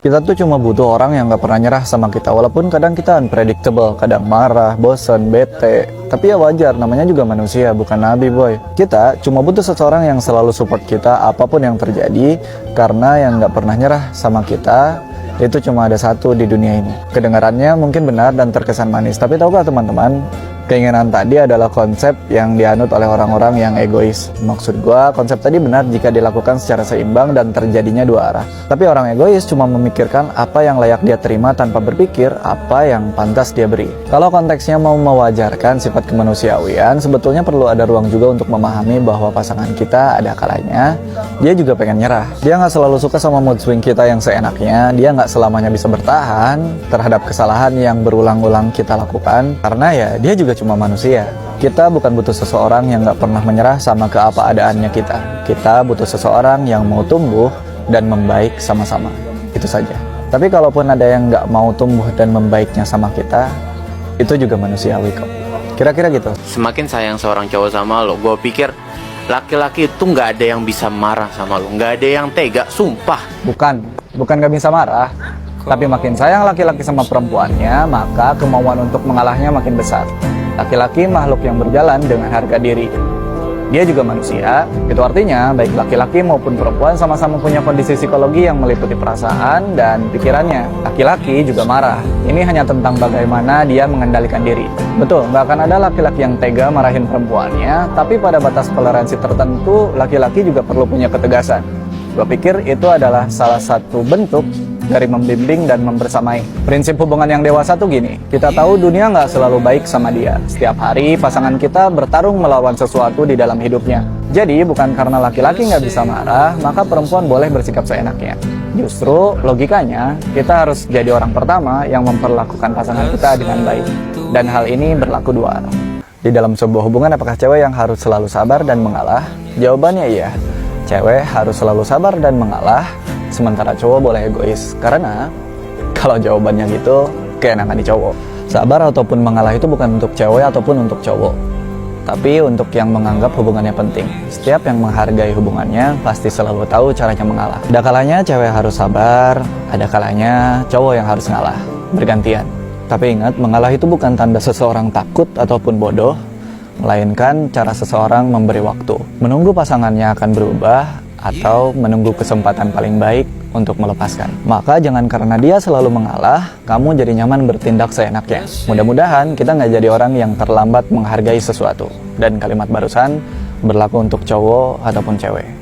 Kita tuh cuma butuh orang yang gak pernah nyerah sama kita. Walaupun kadang kita unpredictable, kadang marah, bosen, bete. Tapi ya wajar, namanya juga manusia, bukan nabi boy. Kita cuma butuh seseorang yang selalu support kita apapun yang terjadi. Karena yang gak pernah nyerah sama kita itu cuma ada satu di dunia ini. Kedengarannya mungkin benar dan terkesan manis, tapi tahukah teman-teman, keinginan tadi adalah konsep yang dianut oleh orang-orang yang egois. Maksud gua, konsep tadi benar jika dilakukan secara seimbang dan terjadinya dua arah. Tapi orang egois cuma memikirkan apa yang layak dia terima tanpa berpikir apa yang pantas dia beri. Kalau konteksnya mau mewajarkan sifat kemanusiawian, sebetulnya perlu ada ruang juga untuk memahami bahwa pasangan kita ada kalanya dia juga pengen nyerah. Dia nggak selalu suka sama mood swing kita yang seenaknya. Dia nggak selamanya bisa bertahan terhadap kesalahan yang berulang-ulang kita lakukan. Karena ya dia juga cuma manusia. Kita bukan butuh seseorang yang nggak pernah menyerah sama keapaadaannya kita. Kita butuh seseorang yang mau tumbuh dan membaik sama-sama. Itu saja. Tapi kalaupun ada yang nggak mau tumbuh dan membaiknya sama kita, itu juga manusiawi kok. Kira-kira gitu. Semakin sayang seorang cowok sama lo, gue pikir laki-laki itu nggak ada yang bisa marah sama lo, nggak ada yang tega, sumpah. Bukan gak bisa marah. Tapi makin sayang laki-laki sama perempuannya, maka kemauan untuk mengalahnya makin besar. Laki-laki makhluk yang berjalan dengan harga diri. Dia juga manusia, itu artinya baik laki-laki maupun perempuan sama-sama punya kondisi psikologi yang meliputi perasaan dan pikirannya. Laki-laki juga marah. Ini hanya tentang bagaimana dia mengendalikan diri. Betul, nggak akan ada laki-laki yang tega marahin perempuannya, tapi pada batas toleransi tertentu, laki-laki juga perlu punya ketegasan. Gue pikir itu adalah salah satu bentuk dari membimbing dan membersamai. Prinsip hubungan yang dewasa tuh gini, kita tahu dunia nggak selalu baik sama dia. Setiap hari pasangan kita bertarung melawan sesuatu di dalam hidupnya. Jadi bukan karena laki-laki nggak bisa marah, maka perempuan boleh bersikap seenaknya. Justru logikanya, kita harus jadi orang pertama yang memperlakukan pasangan kita dengan baik. Dan hal ini berlaku dua arah. Di dalam sebuah hubungan, apakah cewek yang harus selalu sabar dan mengalah? Jawabannya iya. Cewek harus selalu sabar dan mengalah, sementara cowok boleh egois. Karena kalau jawabannya gitu, keenakan di cowok. Sabar ataupun mengalah itu bukan untuk cewek ataupun untuk cowok, tapi untuk yang menganggap hubungannya penting. Setiap yang menghargai hubungannya pasti selalu tahu caranya mengalah. Ada kalanya cewek harus sabar, ada kalanya cowok yang harus ngalah, bergantian. Tapi ingat, mengalah itu bukan tanda seseorang takut ataupun bodoh, melainkan cara seseorang memberi waktu, menunggu pasangannya akan berubah, atau menunggu kesempatan paling baik untuk melepaskan. Maka jangan karena dia selalu mengalah, kamu jadi nyaman bertindak seenaknya. Mudah-mudahan kita nggak jadi orang yang terlambat menghargai sesuatu. Dan kalimat barusan berlaku untuk cowok ataupun cewek.